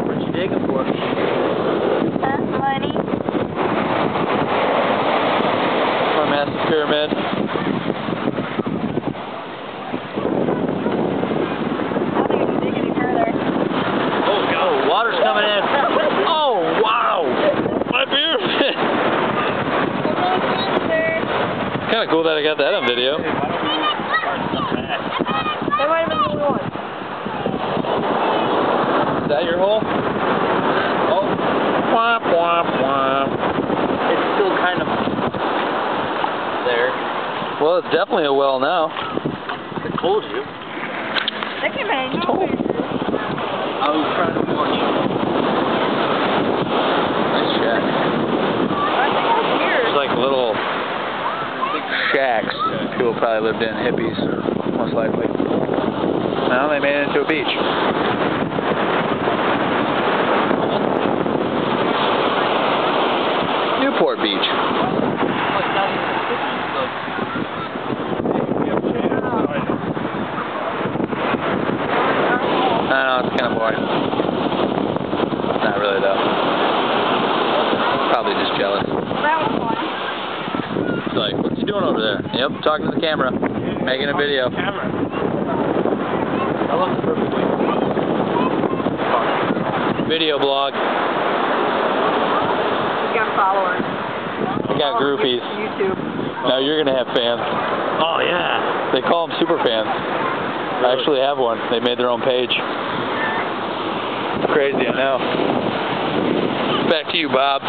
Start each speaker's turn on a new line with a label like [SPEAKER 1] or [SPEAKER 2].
[SPEAKER 1] What you digging for?
[SPEAKER 2] Money.
[SPEAKER 3] Our massive pyramid.
[SPEAKER 2] I don't think I can dig any further.
[SPEAKER 1] Oh, water's coming in. Oh, wow!
[SPEAKER 3] My pyramid! Kind of cool that I got that on video.
[SPEAKER 2] That might have been the only one.
[SPEAKER 3] Is that your hole? Oh. Womp, womp, womp.
[SPEAKER 1] It's still kind of there.
[SPEAKER 3] Well, it's definitely a well now.
[SPEAKER 1] I told you.
[SPEAKER 2] That came out of
[SPEAKER 3] Told.
[SPEAKER 1] I was trying to warn you.
[SPEAKER 3] Nice shack.
[SPEAKER 2] I think that's weird.
[SPEAKER 3] It's like little shacks people probably lived in, hippies, most likely. Now they made it into a beach. Newport Beach. I know, it's kind of boring. Not really, though. Probably just jealous.
[SPEAKER 2] That was fun.
[SPEAKER 3] It's like, what's he doing over there? Yep, talking to the camera. Making a video.
[SPEAKER 1] That looks perfectly.
[SPEAKER 3] Video blog.
[SPEAKER 2] We got followers.
[SPEAKER 3] I got groupies.
[SPEAKER 2] YouTube.
[SPEAKER 3] Now you're going to have fans.
[SPEAKER 1] Oh, yeah.
[SPEAKER 3] They call them super fans. I actually have one. They made their own page. Crazy, I know. Back to you, Bob.